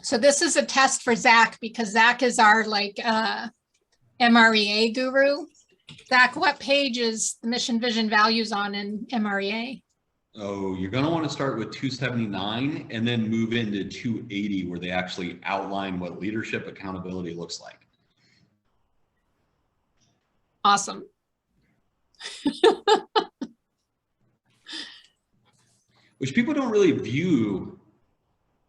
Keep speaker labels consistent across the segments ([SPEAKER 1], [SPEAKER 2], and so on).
[SPEAKER 1] So this is a test for Zach because Zach is our like MREA guru. Zach, what page is the mission, vision, values on in MREA?
[SPEAKER 2] Oh, you're going to want to start with 279 and then move into 280 where they actually outline what leadership accountability looks like.
[SPEAKER 1] Awesome.
[SPEAKER 2] Which people don't really view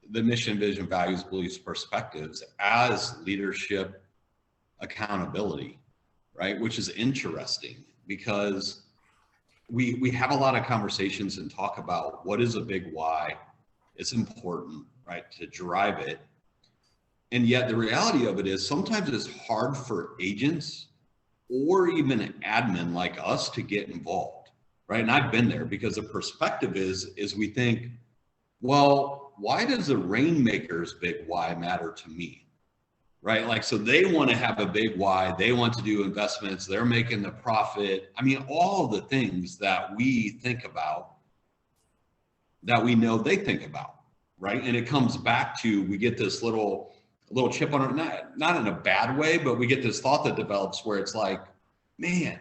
[SPEAKER 2] the mission, vision, values, beliefs, perspectives as leadership accountability, right? Which is interesting because we have a lot of conversations and talk about what is a big why. It's important, right, to drive it. And yet the reality of it is sometimes it's hard for agents or even an admin like us to get involved, right? And I've been there because the perspective is we think, well, why does the rainmaker's big why matter to me, right? Like, so they want to have a big why, they want to do investments, they're making the profit. I mean, all the things that we think about that we know they think about, right? And it comes back to, we get this little chip on it, not in a bad way, but we get this thought that develops where it's like, man,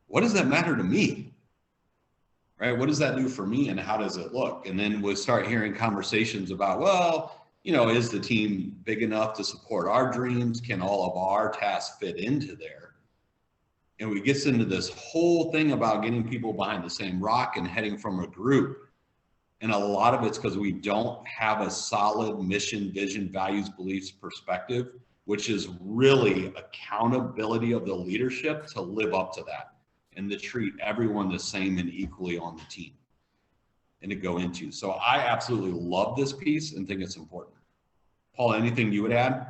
[SPEAKER 2] what does that matter to me? Right? What does that do for me and how does it look? And then we'll start hearing conversations about, well, you know, is the team big enough to support our dreams? Can all of our tasks fit into there? And we get into this whole thing about getting people behind the same rock and heading from a group. And a lot of it's because we don't have a solid mission, vision, values, beliefs, perspective, which is really accountability of the leadership to live up to that and to treat everyone the same and equally on the team and to go into. So I absolutely love this piece and think it's important. Paula, anything you would add?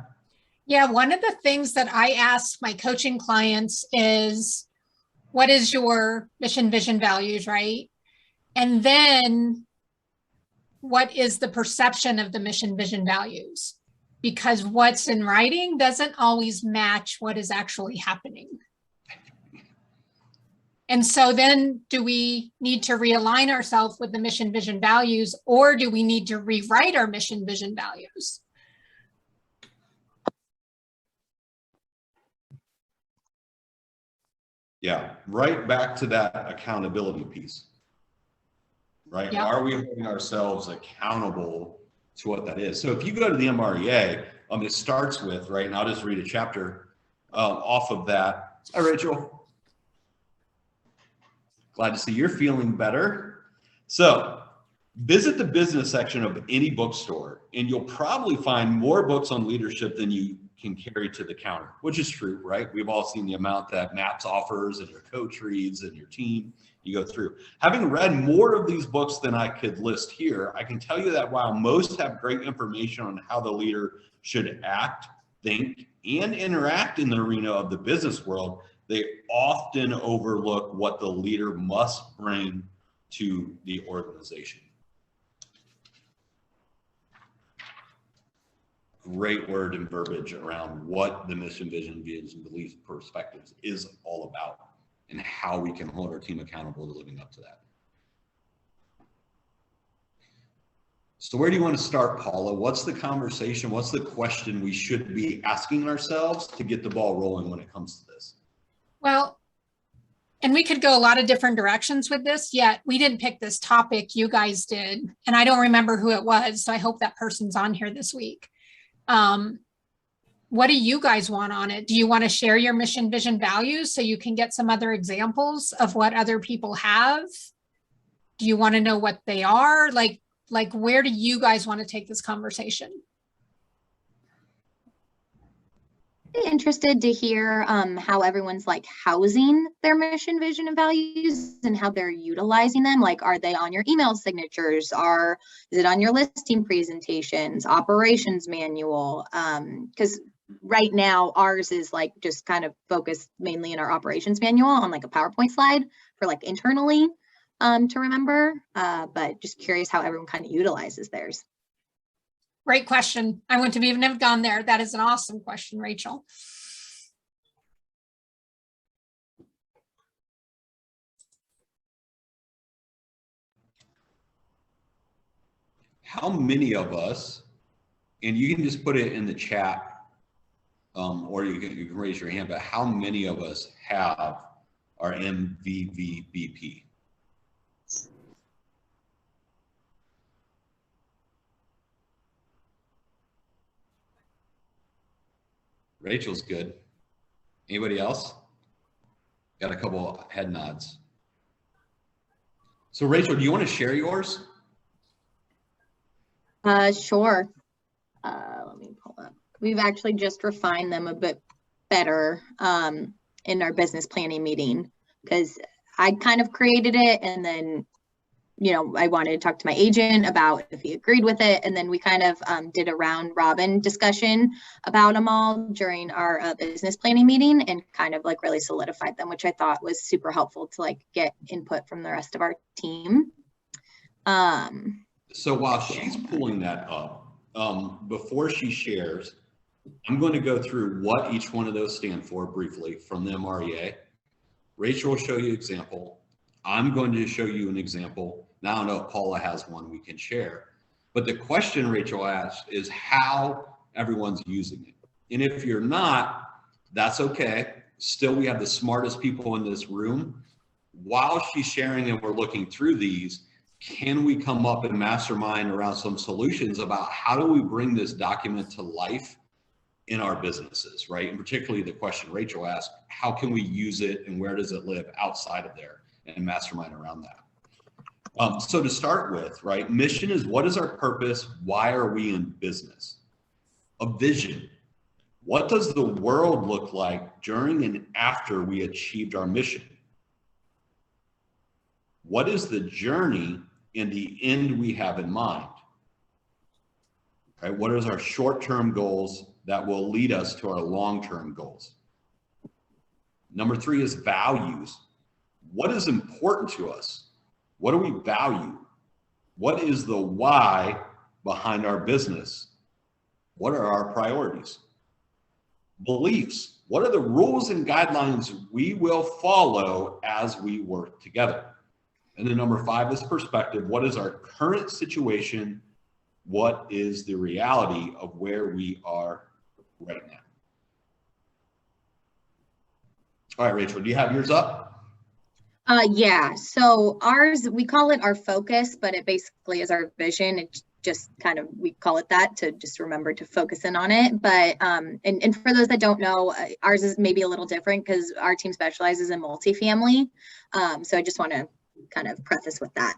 [SPEAKER 1] Yeah, one of the things that I ask my coaching clients is, what is your mission, vision, values, right? And then what is the perception of the mission, vision, values? Because what's in writing doesn't always match what is actually happening. And so then do we need to realign ourselves with the mission, vision, values, or do we need to rewrite our mission, vision, values?
[SPEAKER 2] Yeah, right back to that accountability piece. Right? Yep. Are we holding ourselves accountable to what that is? So if you go to the MREA, it starts with, right, and I'll just read a chapter off of that. Hi, Rachel. Glad to see you're feeling better. So visit the business section of any bookstore, and you'll probably find more books on leadership than you can carry to the counter, which is true, right? We've all seen the amount that MAPS offers and your coach reads and your team. You go through. Having read more of these books than I could list here, I can tell you that while most have great information on how the leader should act, think, and interact in the arena of the business world, they often overlook what the leader must bring to the organization. Great word and verbiage around what the mission, vision, views, and beliefs, perspectives is all about, and how we can hold our team accountable to living up to that. So where do you want to start, Paula? What's the conversation? What's the question we should be asking ourselves to get the ball rolling when it comes to this?
[SPEAKER 1] Well, and we could go a lot of different directions with this, yet we didn't pick this topic, you guys did. And I don't remember who it was, so I hope that person's on here this week. What do you guys want on it? Do you want to share your mission, vision, values so you can get some other examples of what other people have? Do you want to know what they are? Like where do you guys want to take this conversation?
[SPEAKER 3] I'm interested to hear how everyone's like housing their mission, vision, and values and how they're utilizing them. Like, are they on your email signatures? Is it on your listing presentations, operations manual? Because right now ours is like just kind of focused mainly in our operations manual on like a PowerPoint slide for like internally to remember, but just curious how everyone kind of utilizes theirs.
[SPEAKER 1] Great question. I wouldn't have even have gone there. That is an awesome question, Rachel.
[SPEAKER 2] How many of us And you can just put it in the chat, or you can raise your hand, but how many of us have our MVVBP? Rachel's good. Anybody else? Got a couple head nods. So Rachel, do you want to share yours?
[SPEAKER 3] Sure. Let me pull up. We've actually just refined them a bit better in our business planning meeting, because I kind of created it, and then, you know, I wanted to talk to my agent about if he agreed with it. And then we kind of did a round robin discussion about them all during our business planning meeting, and kind of like really solidified them, which I thought was super helpful to like get input from the rest of our team.
[SPEAKER 2] So while she's pulling that up, before she shares, I'm going to go through what each one of those stand for briefly from the MREA. Rachel will show you an example. I'm going to show you an example. Now I don't know if Paula has one we can share, but the question Rachel asked is how everyone's using it. And if you're not, that's okay. Still, we have the smartest people in this room. While she's sharing and we're looking through these, can we come up and mastermind around some solutions about how do we bring this document to life in our businesses, right? And particularly the question Rachel asked, how can we use it and where does it live outside of there, and mastermind around that. So to start with, right, mission is, what is our purpose? Why are we in business? A vision. What does the world look like during and after we achieved our mission? What is the journey and the end we have in mind? Right? What is our short-term goals that will lead us to our long-term goals? Number 3 is values. What is important to us? What do we value? What is the why behind our business? What are our priorities? Beliefs. What are the rules and guidelines we will follow as we work together? And then number 5 is perspective. What is our current situation? What is the reality of where we are right now? All right, Rachel, do you have yours up?
[SPEAKER 3] Yeah, so ours, we call it our focus, but it basically is our vision. It's just kind of, we call it that to just remember to focus in on it. But, and for those that don't know, ours is maybe a little different because our team specializes in multifamily. So I just want to kind of preface with that.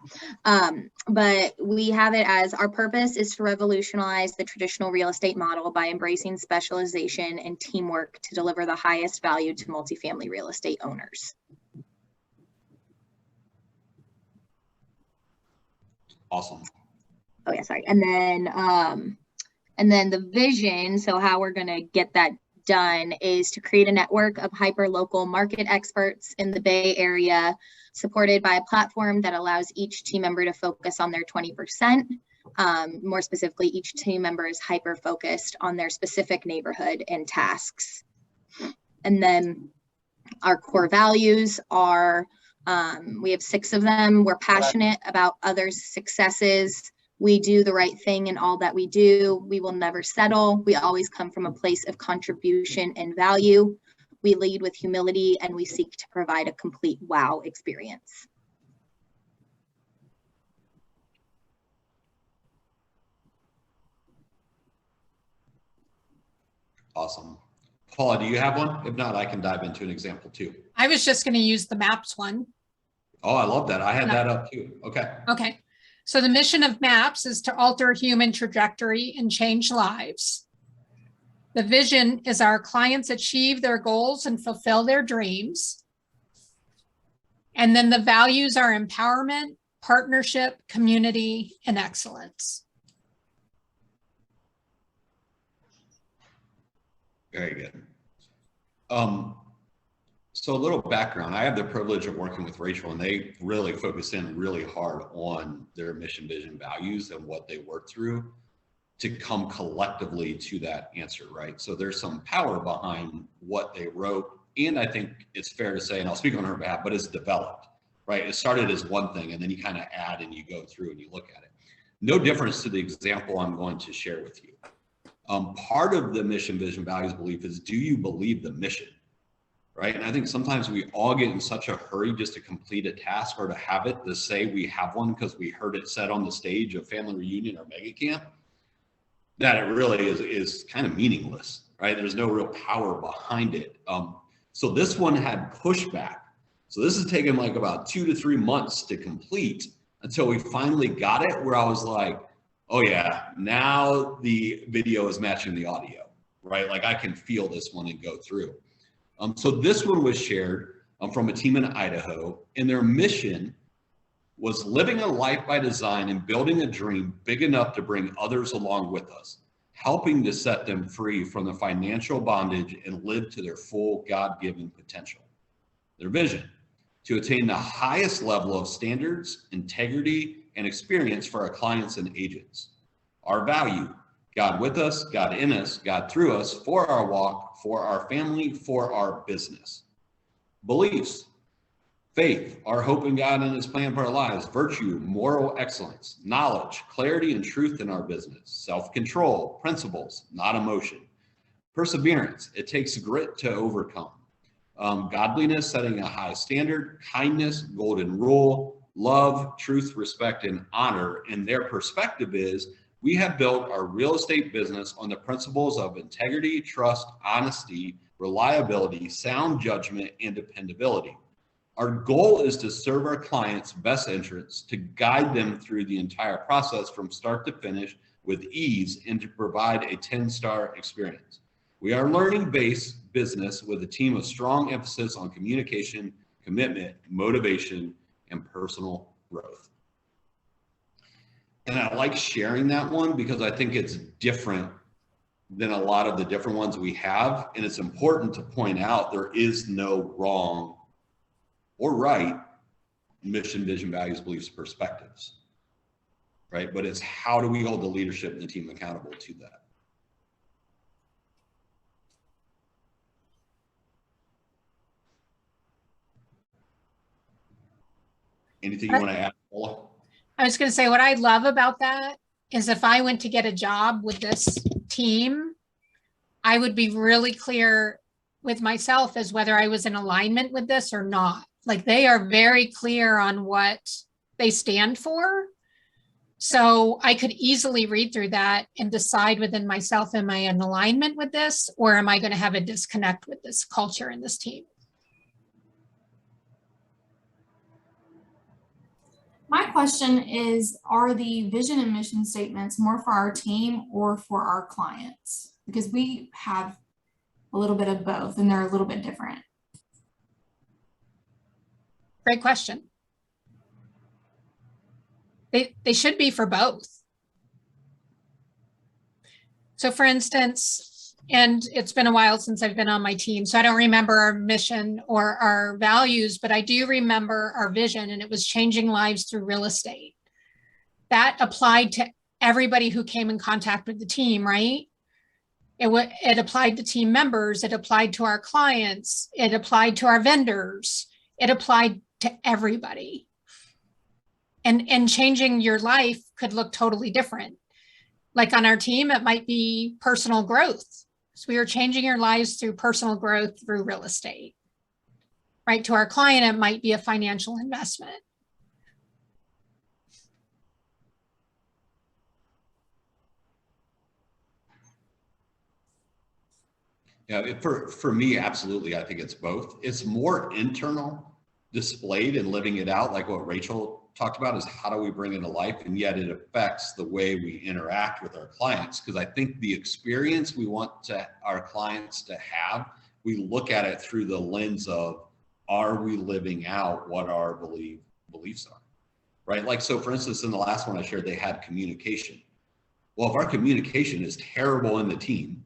[SPEAKER 3] But we have it as our purpose is to revolutionize the traditional real estate model by embracing specialization and teamwork to deliver the highest value to multifamily real estate owners.
[SPEAKER 2] Awesome.
[SPEAKER 3] Oh yeah, sorry. And then the vision, so how we're going to get that done is to create a network of hyper-local market experts in the Bay Area, supported by a platform that allows each team member to focus on their 20%. More specifically, each team member is hyper-focused on their specific neighborhood and tasks. And then our core values are, we have 6 of them. We're passionate about others' successes. We do the right thing in all that we do. We will never settle. We always come from a place of contribution and value. We lead with humility, and we seek to provide a complete wow experience.
[SPEAKER 2] Awesome. Paula, do you have one? If not, I can dive into an example too.
[SPEAKER 1] I was just going to use the MAPS one.
[SPEAKER 2] Oh, I love that. I had that up too. Okay.
[SPEAKER 1] Okay. So the mission of MAPS is to alter human trajectory and change lives. The vision is our clients achieve their goals and fulfill their dreams. And then the values are empowerment, partnership, community, and excellence.
[SPEAKER 2] Very good. So a little background. I have the privilege of working with Rachel, and they really focus in really hard on their mission, vision, values, and what they work through to come collectively to that answer, right? So there's some power behind what they wrote, and I think it's fair to say, and I'll speak on her behalf, but it's developed, right? It started as one thing, and then you kind of add and you go through and you look at it. No difference to the example I'm going to share with you. Part of the mission, vision, values, belief is, do you believe the mission? Right? And I think sometimes we all get in such a hurry just to complete a task or to have it, to say we have one because we heard it said on the stage of family reunion or mega camp, that it really is kind of meaningless, right? There's no real power behind it. So this one had pushback. So this has taken like about 2 to 3 months to complete until we finally got it, where I was like, oh yeah, now the video is matching the audio, right? Like I can feel this one and go through. So this one was shared from a team in Idaho, and their mission was living a life by design and building a dream big enough to bring others along with us, helping to set them free from the financial bondage and live to their full God-given potential. Their vision: to attain the highest level of standards, integrity, and experience for our clients and agents. Our value: God with us, God in us, God through us, for our walk, for our family, for our business. Beliefs: faith, our hope in God and his plan for our lives. Virtue, moral excellence. Knowledge, clarity and truth in our business. Self-control, principles, not emotion. Perseverance, it takes grit to overcome. Godliness, setting a high standard. Kindness, golden rule. Love, truth, respect, and honor. And their perspective is, we have built our real estate business on the principles of integrity, trust, honesty, reliability, sound judgment, and dependability. Our goal is to serve our clients' best interests, to guide them through the entire process from start to finish with ease, and to provide a 10-star experience. We are a learning-based business with a team of strong emphasis on communication, commitment, motivation, and personal growth. And I like sharing that one because I think it's different than a lot of the different ones we have. And it's important to point out there is no wrong or right mission, vision, values, beliefs, perspectives, right? But it's how do we hold the leadership and the team accountable to that? Anything you want to add, Paula?
[SPEAKER 1] I was going to say, what I love about that is if I went to get a job with this team, I would be really clear with myself as whether I was in alignment with this or not. Like they are very clear on what they stand for. So I could easily read through that and decide within myself, am I in alignment with this, or am I going to have a disconnect with this culture and this team?
[SPEAKER 4] My question is, are the vision and mission statements more for our team or for our clients? Because we have a little bit of both and they're a little bit different.
[SPEAKER 1] Great question. They should be for both. So for instance, and it's been a while since I've been on my team, so I don't remember our mission or our values, but I do remember our vision, and it was changing lives through real estate. That applied to everybody who came in contact with the team, right? It applied to team members, it applied to our clients, it applied to our vendors, it applied to everybody. And changing your life could look totally different. Like on our team, it might be personal growth. So we are changing your lives through personal growth through real estate, right? To our client, it might be a financial investment.
[SPEAKER 2] Yeah, for me, absolutely. I think it's both. It's more internal, displayed and living it out, like what Rachel talked about, is how do we bring it to life, and yet it affects the way we interact with our clients. Because I think the experience we want our clients to have, we look at it through the lens of, are we living out what our beliefs are, right? Like, so for instance, in the last one I shared, they had communication. Well, if our communication is terrible in the team,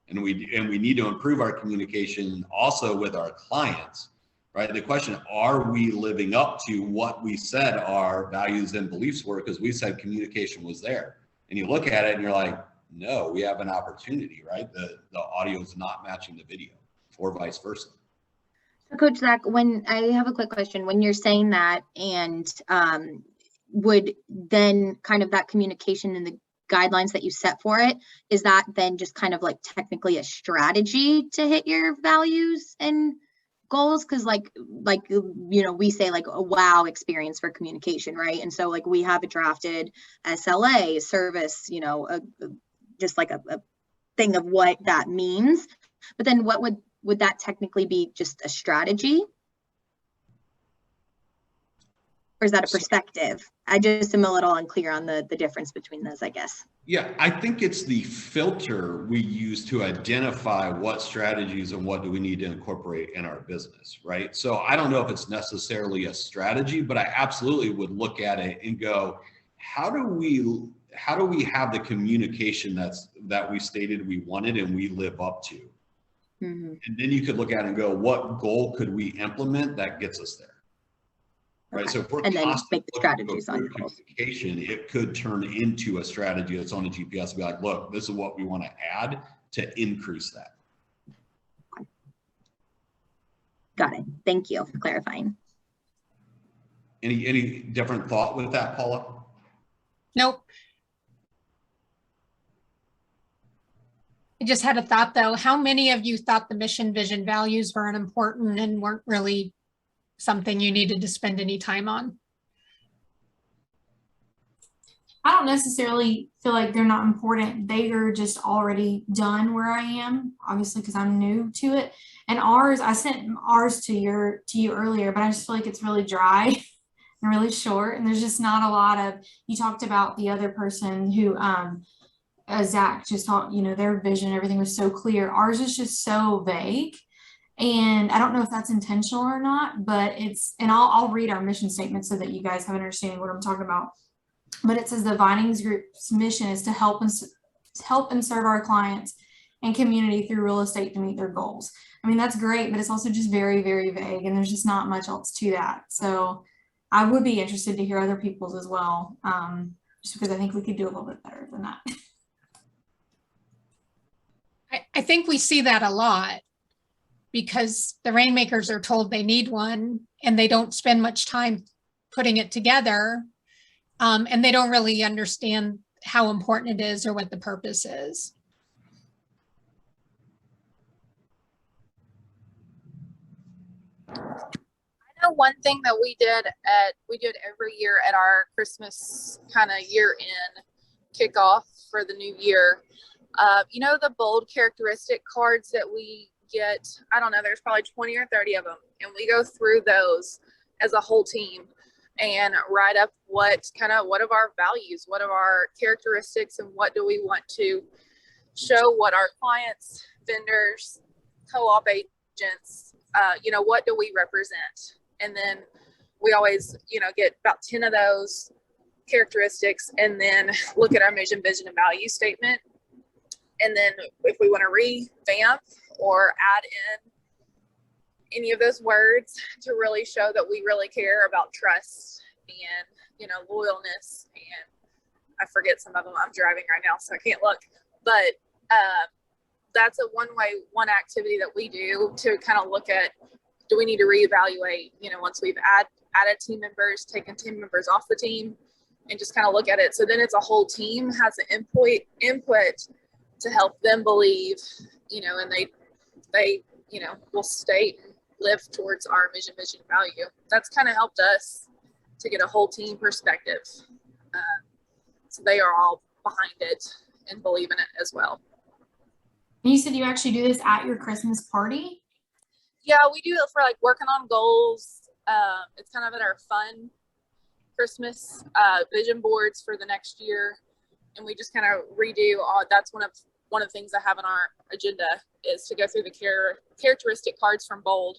[SPEAKER 2] and we need to improve our communication also with our clients, right? The question, are we living up to what we said our values and beliefs were? Because we said communication was there. And you look at it and you're like, no, we have an opportunity, right? The audio is not matching the video, or vice versa.
[SPEAKER 3] So Coach Zach, when I have a quick question, when you're saying that, and would then kind of that communication guidelines that you set for it, is that then just kind of like technically a strategy to hit your values and goals? Because like we say like a wow experience for communication, right? And so like we have a drafted SLA service, just like a thing of what that means. But then what would that technically be, just a strategy? Or is that a perspective? I just am a little unclear on the difference between those, I guess.
[SPEAKER 2] Yeah, I think it's the filter we use to identify what strategies and what do we need to incorporate in our business, right? So I don't know if it's necessarily a strategy, but I absolutely would look at it and go, how do we have the communication that we stated we wanted and we live up to? Mm-hmm. And then you could look at it and go, what goal could we implement that gets us there? Right.
[SPEAKER 3] Okay.
[SPEAKER 2] So if we're
[SPEAKER 3] and then make the
[SPEAKER 2] constantly
[SPEAKER 3] strategies on
[SPEAKER 2] communication, it could turn into a strategy that's on a GPS and be like, look, this is what we want to add to increase that.
[SPEAKER 3] Got it. Thank you for clarifying.
[SPEAKER 2] Any different thought with that, Paula?
[SPEAKER 1] Nope. I just had a thought though. How many of you thought the mission, vision, values weren't important and weren't really something you needed to spend any time on?
[SPEAKER 4] I don't necessarily feel like they're not important. They are just already done where I am, obviously, because I'm new to it. And ours, I sent ours to you earlier, but I just feel like it's really dry and really short. And there's just not a lot of, you talked about the other person who, Zach just talked, their vision, everything was so clear. Ours is just so vague. And I don't know if that's intentional or not, but and I'll read our mission statement so that you guys have an understanding of what I'm talking about. But it says the Vinings Group's mission is to help and serve our clients and community through real estate to meet their goals. I mean, that's great, but it's also just very, very vague, and there's just not much else to that. So I would be interested to hear other people's as well, just because I think we could do a little bit better than that.
[SPEAKER 1] I think we see that a lot, because the rainmakers are told they need one and they don't spend much time putting it together. And they don't really understand how important it is or what the purpose is.
[SPEAKER 5] I know one thing that we did every year at our Christmas kind of year-end kickoff for the new year. The bold characteristic cards that we get, I don't know, there's probably 20 or 30 of them, and we go through those as a whole team and write up what of our values, what of our characteristics, and what do we want to show what our clients, vendors, co-op agents, what do we represent? And then we always, get about 10 of those characteristics, and then look at our mission, vision, and value statement. And then if we want to revamp or add in any of those words to really show that we really care about trust and, loyalness, and I forget some of them. I'm driving right now, so I can't look, but that's one activity that we do to kind of look at, do we need to reevaluate, once we've added team members, taken team members off the team, and just kind of look at it. So then it's a whole team has an input to help them believe, and they will state and live towards our mission, vision, value. That's kind of helped us to get a whole team perspective. So they are all behind it and believe in it as well.
[SPEAKER 4] And you said you actually do this at your Christmas party?
[SPEAKER 5] Yeah, we do it for like working on goals. It's kind of at our fun Christmas vision boards for the next year. And we just kind of redo that's one of the things I have on our agenda is to go through the characteristic cards from Bold.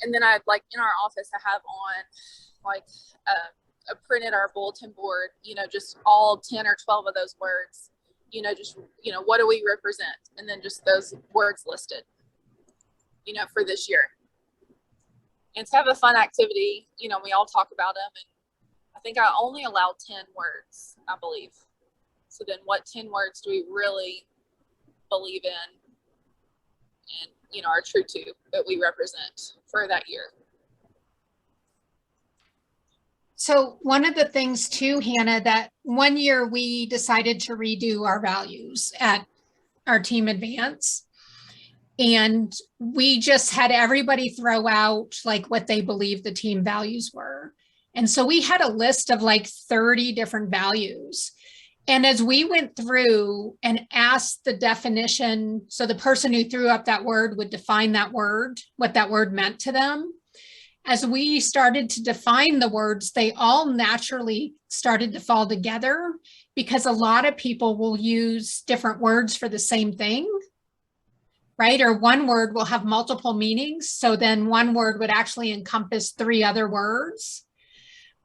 [SPEAKER 5] And then in our office, I have on a printed our bulletin board, just all 10 or 12 of those words, what do we represent? And then just those words listed, for this year. And to have a fun activity, we all talk about them. And I think I only allowed 10 words, I believe. So then what 10 words do we really believe in and, are true to that we represent for that year?
[SPEAKER 1] So one of the things too, Hannah, that one year we decided to redo our values at our team advance. And we just had everybody throw out like what they believed the team values were. And so we had a list of like 30 different values. And as we went through and asked the definition, so the person who threw up that word would define that word, what that word meant to them. As we started to define the words, they all naturally started to fall together because a lot of people will use different words for the same thing, right? Or one word will have multiple meanings. So then one word would actually encompass 3 other words.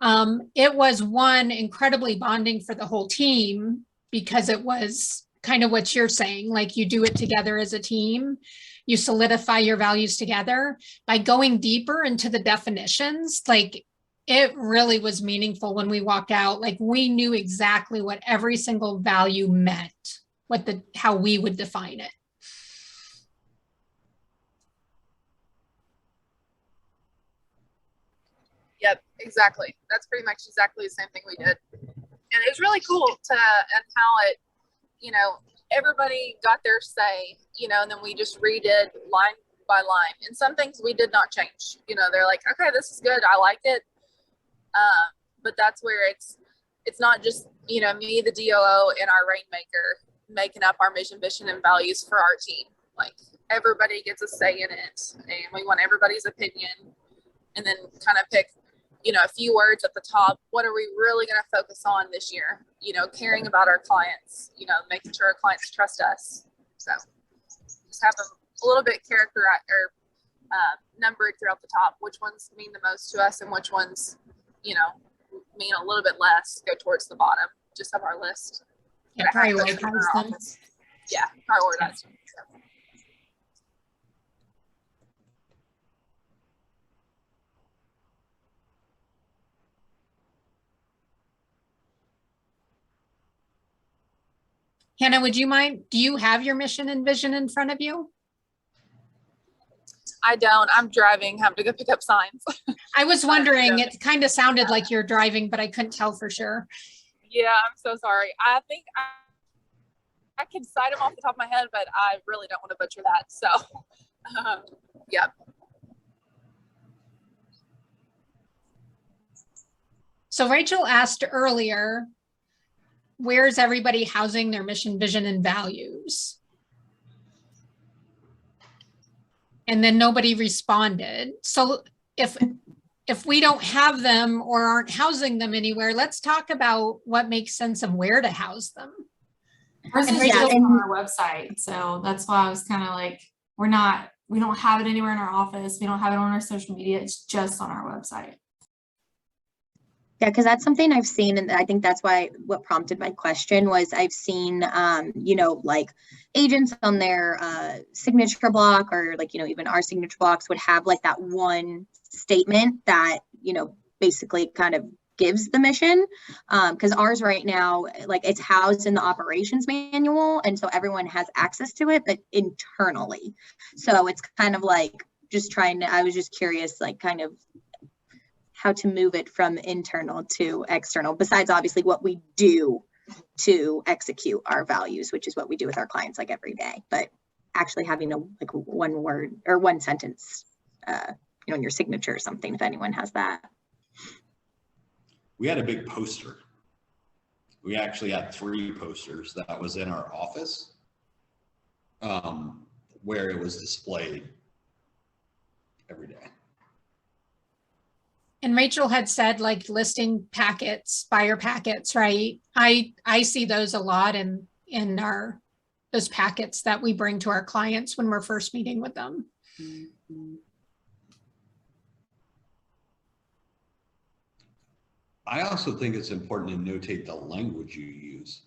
[SPEAKER 1] It was one incredibly bonding for the whole team because it was kind of what you're saying, like you do it together as a team, you solidify your values together by going deeper into the definitions. Like it really was meaningful when we walked out, like we knew exactly what every single value meant, how we would define it.
[SPEAKER 5] Yep, exactly. That's pretty much exactly the same thing we did. And it was really cool and how it, everybody got their say, and then we just redid line by line. And some things we did not change. They're like, okay, this is good. I like it. But that's where it's not just, me, the DOO, and our rainmaker making up our mission, vision, and values for our team. Like everybody gets a say in it, and we want everybody's opinion, and then kind of pick a few words at the top. What are we really going to focus on this year? Caring about our clients, making sure our clients trust us. So just have them a little bit character or numbered throughout the top, which ones mean the most to us and which ones, mean a little bit less, go towards the bottom. Just have our list.
[SPEAKER 1] Yeah, prioritize them.
[SPEAKER 5] Yeah, prioritize them. So.
[SPEAKER 1] Hannah, would you mind, do you have your mission and vision in front of you?
[SPEAKER 5] I don't. I'm driving, having to go pick up signs.
[SPEAKER 1] I was wondering, it kind of sounded like you're driving, but I couldn't tell for sure.
[SPEAKER 5] Yeah, I'm so sorry. I think I can cite them off the top of my head, but I really don't want to butcher that. So, yep.
[SPEAKER 1] So Rachel asked earlier, where's everybody housing their mission, vision, and values? And then nobody responded. So if we don't have them or aren't housing them anywhere, let's talk about what makes sense of where to house them.
[SPEAKER 4] Ours is just on our website. So that's why I was kind of like, we don't have it anywhere in our office. We don't have it on our social media. It's just on our website.
[SPEAKER 3] Yeah, because that's something I've seen, and I think that's why what prompted my question was I've seen, like agents on their signature block, or like, even our signature blocks would have like that one statement that, basically kind of gives the mission. Because ours right now, like it's housed in the operations manual, and so everyone has access to it, but internally. So it's kind of like I was just curious, like kind of how to move it from internal to external, besides obviously what we do to execute our values, which is what we do with our clients like every day, but actually having like one word or one sentence, in your signature or something, if anyone has that.
[SPEAKER 2] We had a big poster. We actually had 3 posters that was in our office, where it was displayed every day.
[SPEAKER 1] And Rachel had said like listing packets, buyer packets, right? I see those a lot in those packets that we bring to our clients when we're first meeting with them.
[SPEAKER 2] I also think it's important to notate the language you use.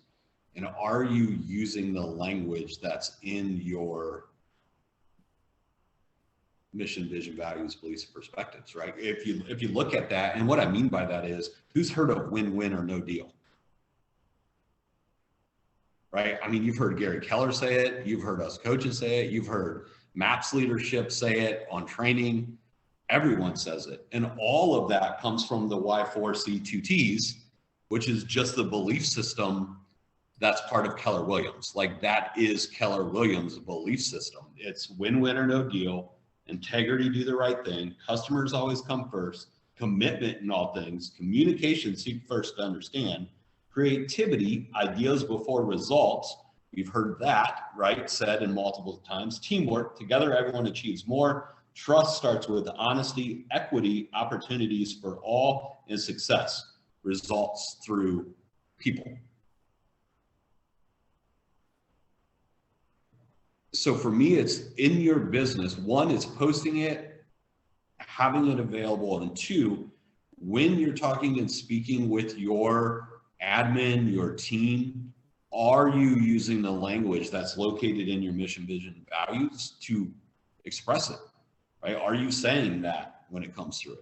[SPEAKER 2] And are you using the language that's in your mission, vision, values, beliefs, and perspectives, right? If you look at that, and what I mean by that is, who's heard of win-win or no deal? Right? I mean, you've heard Gary Keller say it, you've heard us coaches say it, you've heard MAPS leadership say it on training, Everyone says it. And all of that comes from the Y4C2Ts, which is just the belief system that's part of Keller Williams. Like that is Keller Williams' belief system. It's win-win or no deal, integrity, do the right thing, customers always come first, commitment in all things, communication, seek first to understand, creativity, ideas before results. We've heard that, right, said in multiple times. Teamwork, together everyone achieves more. Trust starts with honesty, equity, opportunities for all, and success results through people. So for me, it's in your business. One, it's posting it, having it available. And two, when you're talking and speaking with your admin, your team, are you using the language that's located in your mission, vision, values to express it, right? Are you saying that when it comes through?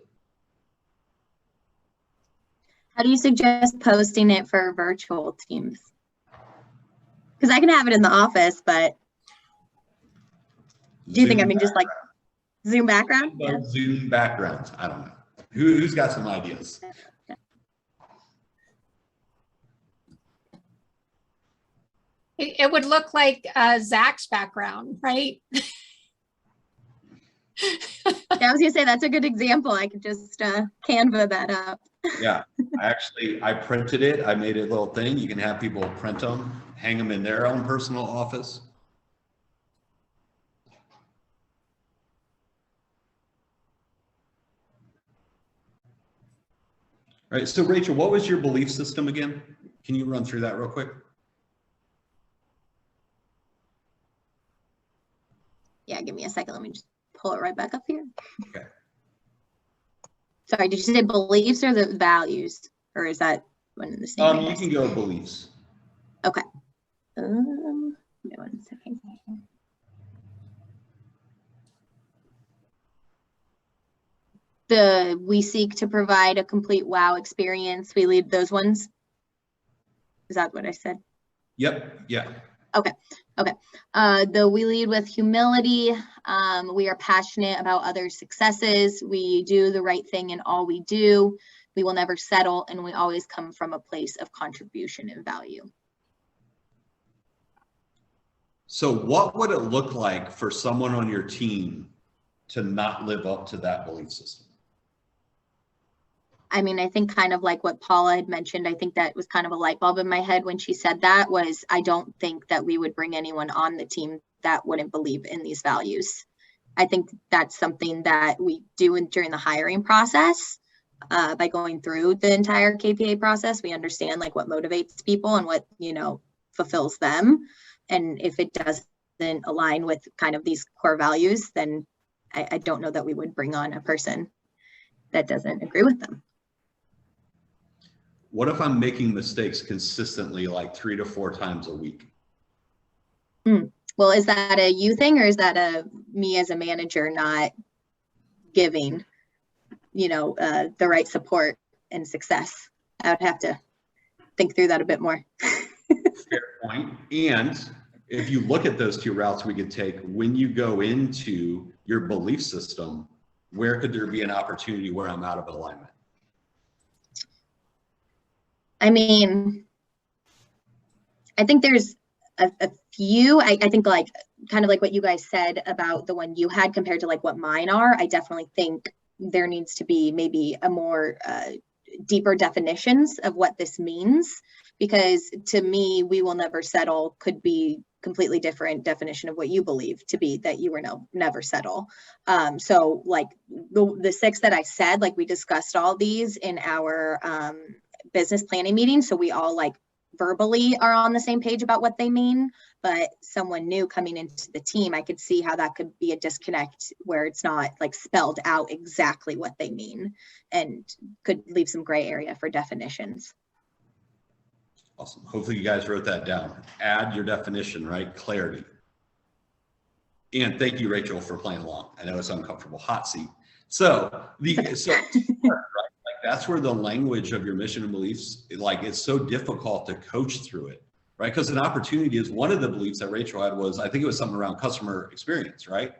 [SPEAKER 3] How do you suggest posting it for virtual teams? Because I can have it in the office, but do you think, I mean, just like Zoom background?
[SPEAKER 2] Yeah. Zoom backgrounds. I don't know. Who's got some ideas?
[SPEAKER 1] It would look like Zach's background, right?
[SPEAKER 3] Yeah, I was gonna say that's a good example. I could just Canva that up.
[SPEAKER 2] Yeah, I printed it. I made a little thing. You can have people print them, hang them in their own personal office. All right, so Rachel, what was your belief system again? Can you run through that real quick?
[SPEAKER 3] Yeah, give me a second. Let me just pull it right back up here.
[SPEAKER 2] Okay.
[SPEAKER 3] Sorry, did you say beliefs or the values? Or is that one in the same?
[SPEAKER 2] You can go beliefs.
[SPEAKER 3] Okay. Give me 1 second. We seek to provide a complete wow experience. We lead those ones. Is that what I said?
[SPEAKER 2] Yep. Yeah.
[SPEAKER 3] Okay. Okay. We lead with humility. We are passionate about others' successes. We do the right thing in all we do. We will never settle, and we always come from a place of contribution and value.
[SPEAKER 2] So what would it look like for someone on your team to not live up to that belief system?
[SPEAKER 3] I mean, I think kind of like what Paula had mentioned, I think that was kind of a light bulb in my head when she said that was, I don't think that we would bring anyone on the team that wouldn't believe in these values. I think that's something that we do during the hiring process. By going through the entire KPA process, we understand like what motivates people and what, you know, fulfills them. And if it doesn't align with kind of these core values, then I don't know that we would bring on a person that doesn't agree with them.
[SPEAKER 2] What if I'm making mistakes consistently, like 3 to 4 times a week?
[SPEAKER 3] Well, is that a you thing, or is that a me as a manager not giving, you know, the right support and success? I would have to think through that a bit more.
[SPEAKER 2] Fair point. And if you look at those 2 routes we could take, when you go into your belief system, where could there be an opportunity where I'm out of alignment?
[SPEAKER 3] I mean, I think there's a few. I think like kind of like what you guys said about the one you had compared to like what mine are. I definitely think there needs to be maybe a more deeper definitions of what this means, because to me, we will never settle could be completely different definition of what you believe to be that you will never settle. So like the 6 that I said, like we discussed all these in our business planning meeting. So we all like verbally are on the same page about what they mean, but someone new coming into the team, I could see how that could be a disconnect where it's not like spelled out exactly what they mean and could leave some gray area for definitions.
[SPEAKER 2] Awesome. Hopefully you guys wrote that down. Add your definition, right? Clarity. And thank you, Rachel, for playing along. I know it's uncomfortable. Hot seat. So right? That's where the language of your mission and beliefs, like it's so difficult to coach through it, right? Because an opportunity is one of the beliefs that Rachel had was, I think it was something around customer experience, right?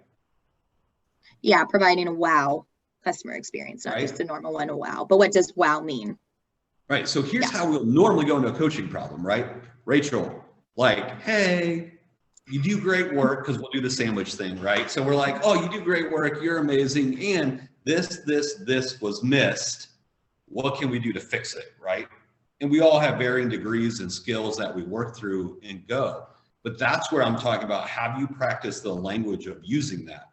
[SPEAKER 3] Yeah, providing a wow customer experience, not
[SPEAKER 2] Right.
[SPEAKER 3] just the normal one, a wow. But what does wow mean?
[SPEAKER 2] Right. So here's how we'll normally go into a coaching problem, right? Rachel, like, hey, you do great work, because we'll do the sandwich thing, right? So we're like, oh, you do great work, you're amazing, and this was missed. What can we do to fix it, right? And we all have varying degrees and skills that we work through and go. But that's where I'm talking about, have you practiced the language of using that?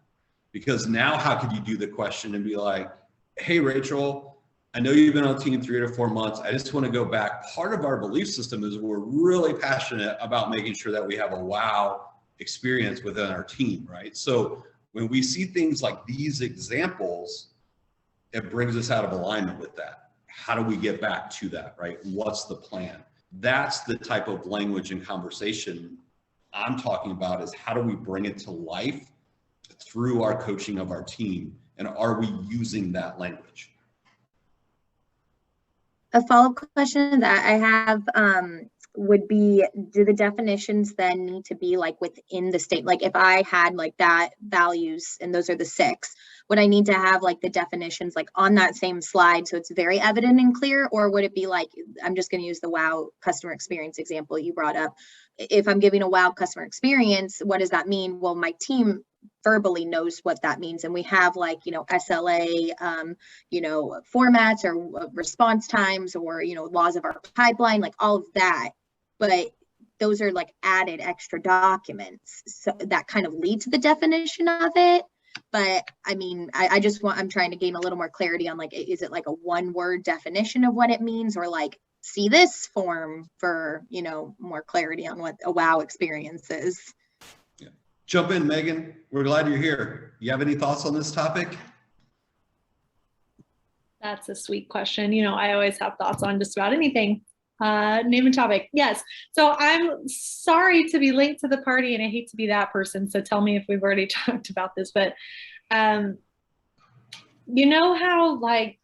[SPEAKER 2] Because now how could you do the question and be like, hey, Rachel, I know you've been on team 3 to 4 months. I just want to go back. Part of our belief system is we're really passionate about making sure that we have a wow experience within our team, right? So when we see things like these examples, it brings us out of alignment with that. How do we get back to that, right? What's the plan? That's the type of language and conversation I'm talking about, is how do we bring it to life through our coaching of our team? And are we using that language?
[SPEAKER 3] A follow-up question that I have would be, do the definitions then need to be like within the state? Like if I had like that values and those are the 6, would I need to have like the definitions like on that same slide so it's very evident and clear? Or would it be like, I'm just going to use the wow customer experience example you brought up. If I'm giving a wow customer experience, what does that mean? Well, my team verbally knows what that means, and we have like, you know, SLA formats or response times, or, you know, laws of our pipeline, like all of that. But those are like added extra documents, so that kind of lead to the definition of it. But I mean, I'm trying to gain a little more clarity on like, is it like a 1-word definition of what it means, or like see this form for, you know, more clarity on what a wow experience is?
[SPEAKER 2] Jump in, Megan. We're glad you're here. You have any thoughts on this topic?
[SPEAKER 6] That's a sweet question. You know, I always have thoughts on just about anything. Name and topic. Yes. So I'm sorry to be late to the party, and I hate to be that person. So tell me if we've already talked about this, but you know how like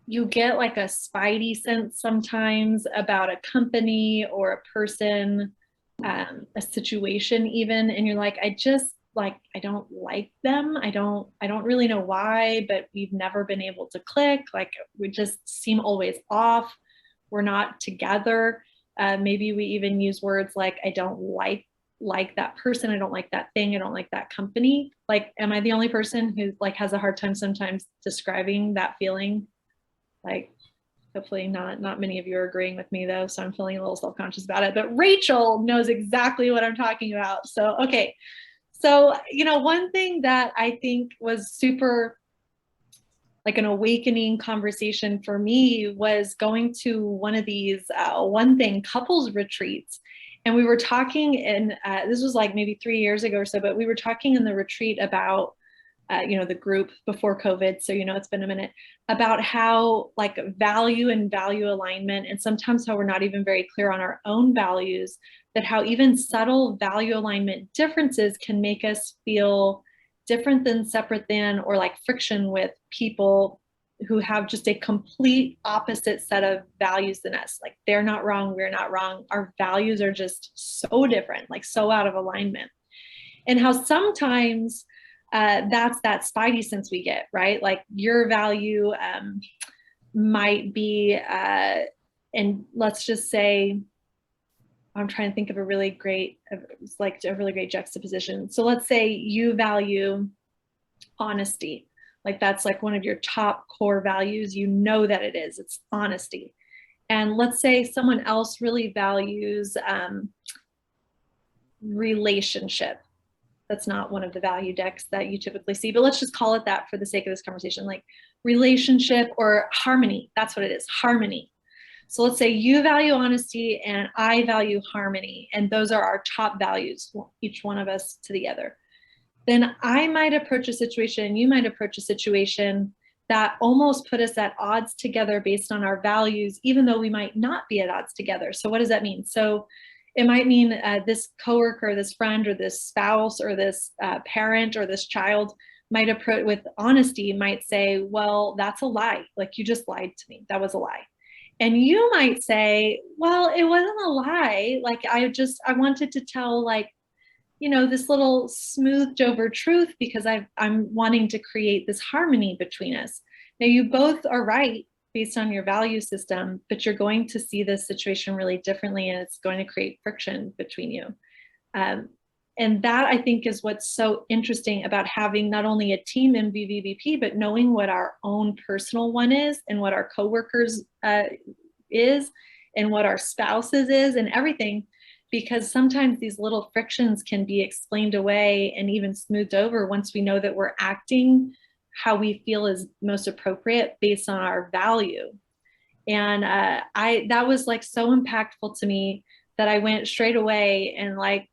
[SPEAKER 6] you get like a spidey sense sometimes about a company or a person, a situation even, and you're like, I don't like them. I don't really know why, but we've never been able to click. Like we just seem always off. We're not together. Maybe we even use words like, I don't like that person. I don't like that thing. I don't like that company. Like, am I the only person who like has a hard time sometimes describing that feeling? Like, hopefully not many of you are agreeing with me though, so I'm feeling a little self-conscious about it, but Rachel knows exactly what I'm talking about. So, okay. So, you know, one thing that I think was super like an awakening conversation for me was going to one of these one thing couples retreats. And we were talking in, this was like maybe 3 years ago or so, but we were talking in the retreat about you know, the group before COVID. So, you know, it's been a minute, about how like value and value alignment, and sometimes how we're not even very clear on our own values, that how even subtle value alignment differences can make us feel different than, separate than, or like friction with people who have just a complete opposite set of values than us. Like they're not wrong, we're not wrong. Our values are just so different, like so out of alignment. And how sometimes that's that spidey sense we get, right? Like your value might be, and let's just say, I'm trying to think of a really great juxtaposition. So let's say you value honesty. Like that's like one of your top core values. You know that it is, it's honesty. And let's say someone else really values relationship. That's not one of the value decks that you typically see, but let's just call it that for the sake of this conversation, like relationship or harmony. That's what it is, harmony. So let's say you value honesty and I value harmony, and those are our top values, each one of us to the other. Then I might approach a situation, you might approach a situation that almost put us at odds together based on our values, even though we might not be at odds together. So what does that mean? So it might mean this coworker, this friend, or this spouse, or this parent, or this child might approach with honesty, might say, well, that's a lie. Like you just lied to me. That was a lie. And you might say, well, it wasn't a lie. Like I wanted to tell, like, this little smoothed over truth because I'm wanting to create this harmony between us. Now, you both are right based on your value system, but you're going to see this situation really differently, and it's going to create friction between you. And that, I think, is what's so interesting about having not only a team MVVBP, but knowing what our own personal one is and what our coworkers is and what our spouses is and everything, because sometimes these little frictions can be explained away and even smoothed over once we know that we're acting how we feel is most appropriate based on our value. And that was like so impactful to me that I went straight away and like,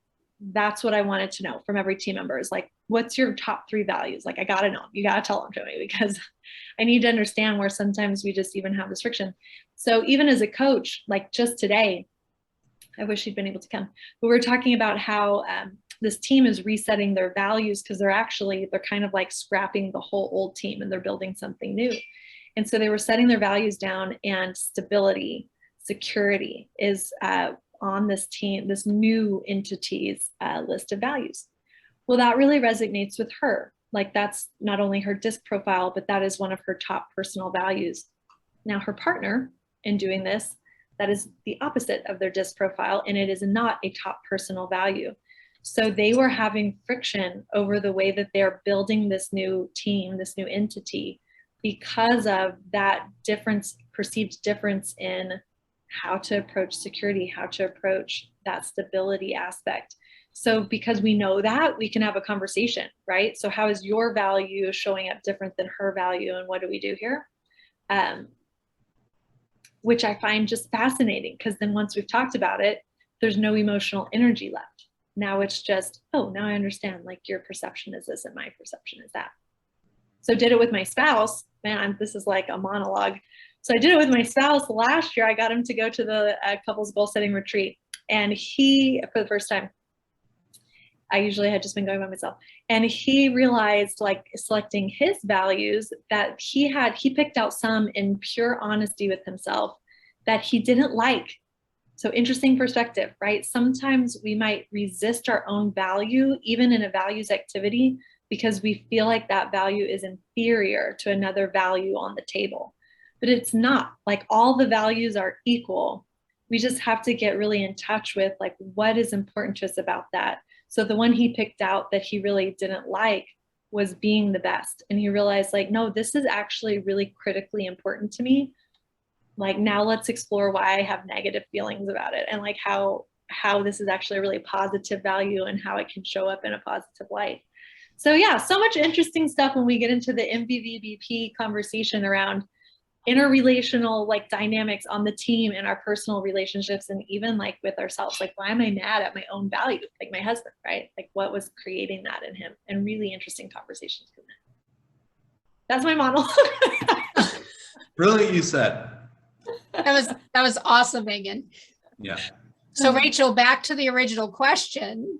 [SPEAKER 6] that's what I wanted to know from every team member is like, what's your top 3 values? Like, I got to know, you got to tell them to me because I need to understand where sometimes we just even have this friction. So even as a coach, like just today, I wish he'd been able to come, but we're talking about how this team is resetting their values because they're kind of like scrapping the whole old team and they're building something new. And so they were setting their values down, and stability, security is on this team, this new entity's list of values. Well, that really resonates with her. Like that's not only her DISC profile, but that is one of her top personal values. Now her partner in doing this, that is the opposite of their DISC profile, and it is not a top personal value. So they were having friction over the way that they're building this new team, this new entity, because of that difference, perceived difference in how to approach security, how to approach that stability aspect. So because we know that, we can have a conversation, right? So how is your value showing up different than her value, and what do we do here? Which I find just fascinating, because then once we've talked about it, there's no emotional energy left. Now it's just, oh, now I understand, like your perception is this and my perception is that. So did it with my spouse, man, this is like a monologue. So I did it with my spouse last year. I got him to go to the couples goal setting retreat, and he, for the first time, I usually had just been going by myself, and he realized, like selecting his values, that he picked out some in pure honesty with himself that he didn't like. So interesting perspective, right? Sometimes we might resist our own value, even in a values activity, because we feel like that value is inferior to another value on the table. But it's not. Like, all the values are equal. We just have to get really in touch with like what is important to us about that. So the one he picked out that he really didn't like was being the best. And he realized, like, no, this is actually really critically important to me. Like, now let's explore why I have negative feelings about it, and like how this is actually a really positive value and how it can show up in a positive light. So yeah, so much interesting stuff when we get into the MVVBP conversation around interrelational like dynamics on the team and our personal relationships, and even like with ourselves. Like, why am I mad at my own value? Like my husband, right? Like, what was creating that in him? And really interesting conversations from that. That's my monologue.
[SPEAKER 2] Brilliant, you said.
[SPEAKER 1] That was awesome, Megan.
[SPEAKER 2] Yeah.
[SPEAKER 1] So Rachel, back to the original question,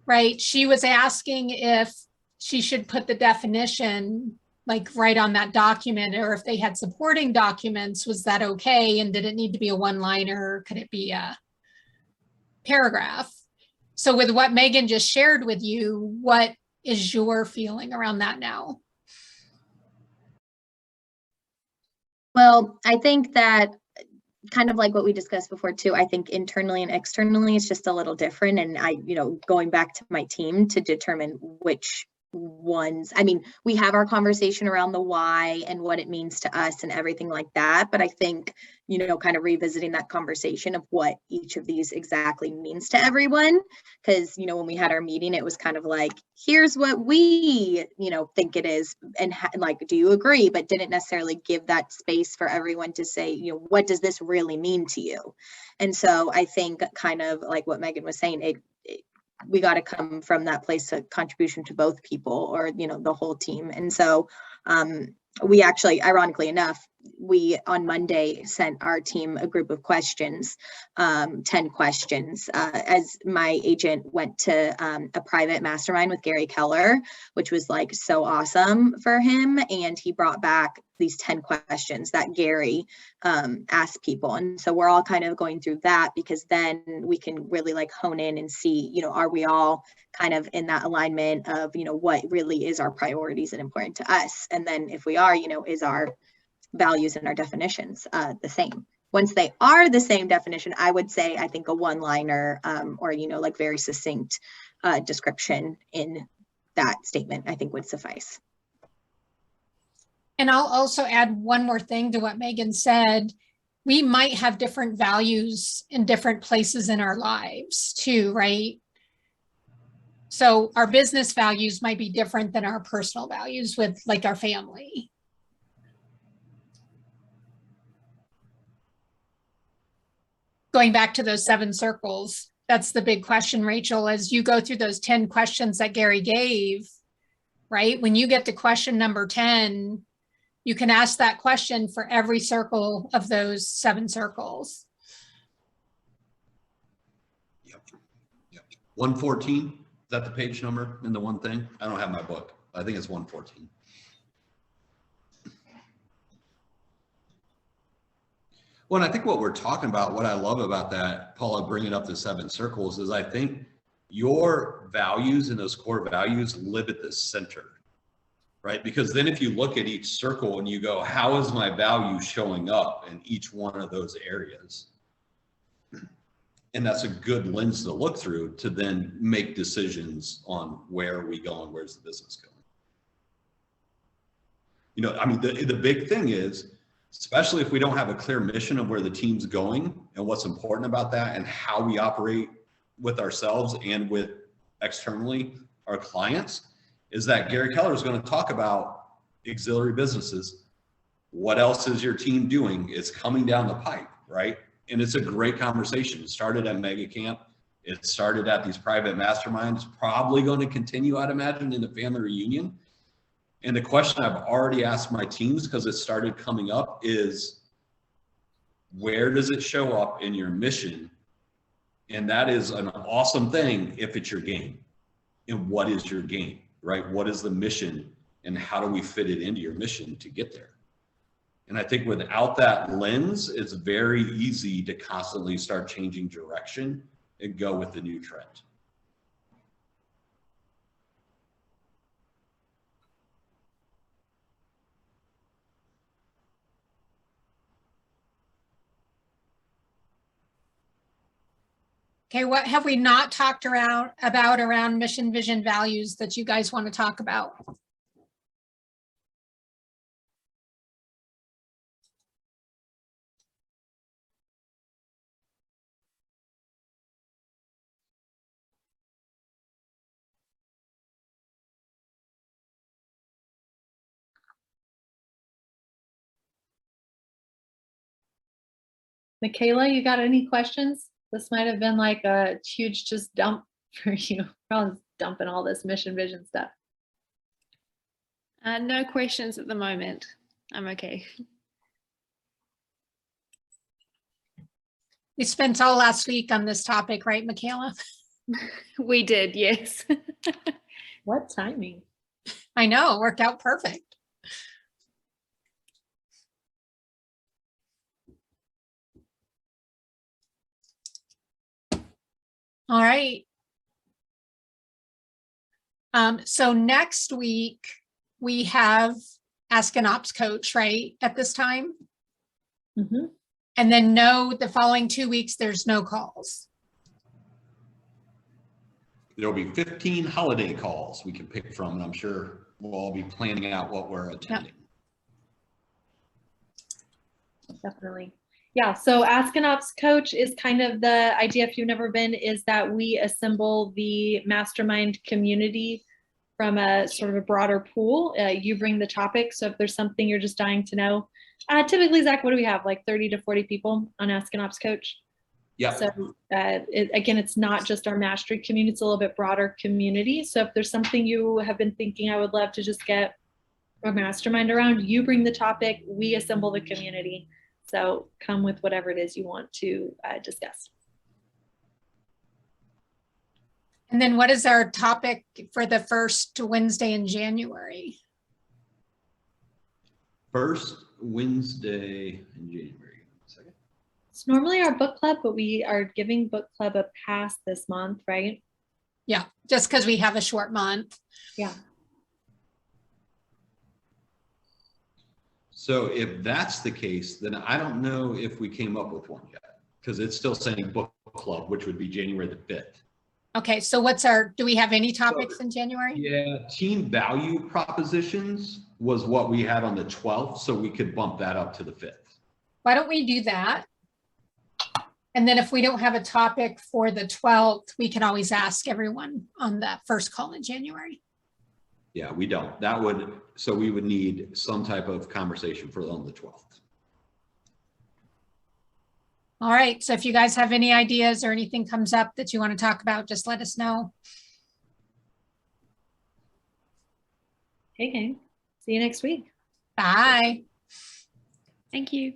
[SPEAKER 1] right? She was asking if she should put the definition like right on that document, or if they had supporting documents, was that okay? And did it need to be a one-liner? Could it be a paragraph? So with what Megan just shared with you, what is your feeling around that now?
[SPEAKER 3] Well, I think that kind of like what we discussed before too, I think internally and externally it's just a little different. And going back to my team to determine which ones, I mean, we have our conversation around the why and what it means to us and everything like that. But I think, kind of revisiting that conversation of what each of these exactly means to everyone. Because, when we had our meeting, it was kind of like, here's what we, think it is. And like, do you agree? But didn't necessarily give that space for everyone to say, what does this really mean to you? And so I think kind of like what Megan was saying, we got to come from that place of contribution to both people, or the whole team. And so we actually, ironically enough, we on Monday sent our team a group of questions, 10 questions, as my agent went to a private mastermind with Gary Keller, which was like so awesome for him. And he brought back these 10 questions that Gary asked people. And so we're all kind of going through that, because then we can really like hone in and see, you know, are we all kind of in that alignment of, you know, what really is our priorities and important to us? And then if we are, you know, is our values and our definitions the same? Once they are the same definition, I would say, I think a one-liner or, you know, like very succinct description in that statement, I think would suffice.
[SPEAKER 1] And I'll also add one more thing to what Megan said. We might have different values in different places in our lives too, right? So our business values might be different than our personal values with like our family. Going back to those 7 circles, that's the big question, Rachel, as you go through those 10 questions that Gary gave, right? When you get to question number 10, you can ask that question for every circle of those 7 circles.
[SPEAKER 2] Yep. 114, is that the page number in the one thing? I don't have my book. I think it's 114. Well, and I think what we're talking about, what I love about that, Paula, bringing up the 7 circles, is I think your values and those core values live at the center, right? Because then if you look at each circle and you go, how is my value showing up in each one of those areas? And that's a good lens to look through to then make decisions on where are we going, where's the business going? You know, I mean, the big thing is, especially if we don't have a clear mission of where the team's going and what's important about that and how we operate with ourselves and with externally our clients, is that Gary Keller is going to talk about auxiliary businesses. What else is your team doing? It's coming down the pipe, right? And it's a great conversation. It started at Mega Camp. It started at these private masterminds, probably going to continue, I'd imagine, in the family reunion. And the question I've already asked my teams, because it started coming up, is where does it show up in your mission? And that is an awesome thing if it's your game. And what is your game, right? What is the mission and how do we fit it into your mission to get there? And I think without that lens, it's very easy to constantly start changing direction and go with the new trend.
[SPEAKER 1] Okay, what have we not talked about around mission, vision, values that you guys want to talk about?
[SPEAKER 6] Michaela, you got any questions? This might have been like a huge just dump for you. Probably dumping all this mission vision stuff.
[SPEAKER 7] No questions at the moment. I'm okay.
[SPEAKER 1] We spent all last week on this topic, right, Michaela?
[SPEAKER 7] We did, yes.
[SPEAKER 6] What timing?
[SPEAKER 1] I know, it worked out perfect. All right. So next week we have Ask an Ops Coach, right, at this time?
[SPEAKER 6] Mm-hmm.
[SPEAKER 1] And then no, the following 2 weeks, there's no calls.
[SPEAKER 2] There'll be 15 holiday calls we can pick from, and I'm sure we'll all be planning out what we're attending.
[SPEAKER 6] Definitely. Yeah, so Ask an Ops Coach is kind of the idea, if you've never been, is that we assemble the mastermind community from a sort of a broader pool. You bring the topic, so if there's something you're just dying to know. Typically, Zach, what do we have? Like 30 to 40 people on Ask an Ops Coach?
[SPEAKER 2] Yeah.
[SPEAKER 6] So again, it's not just our mastery community, it's a little bit broader community. So if there's something you have been thinking, I would love to just get a mastermind around. You bring the topic, we assemble the community. So come with whatever it is you want to discuss.
[SPEAKER 1] And then what is our topic for the first Wednesday in January?
[SPEAKER 2] First Wednesday in January. Second.
[SPEAKER 6] It's normally our book club, but we are giving book club a pass this month, right?
[SPEAKER 1] Yeah, just because we have a short month.
[SPEAKER 6] Yeah.
[SPEAKER 2] So if that's the case, then I don't know if we came up with one yet, because it's still saying book club, which would be January the 5th.
[SPEAKER 1] Okay, so do we have any topics in January?
[SPEAKER 2] Yeah, team value propositions was what we had on the 12th, so we could bump that up to the 5th.
[SPEAKER 1] Why don't we do that? And then if we don't have a topic for the 12th, we can always ask everyone on that first call in January.
[SPEAKER 2] Yeah, we don't. So we would need some type of conversation for on the 12th.
[SPEAKER 1] All right, so if you guys have any ideas or anything comes up that you want to talk about, just let us know.
[SPEAKER 6] Okay, see you next week.
[SPEAKER 1] Bye.
[SPEAKER 7] Thank you.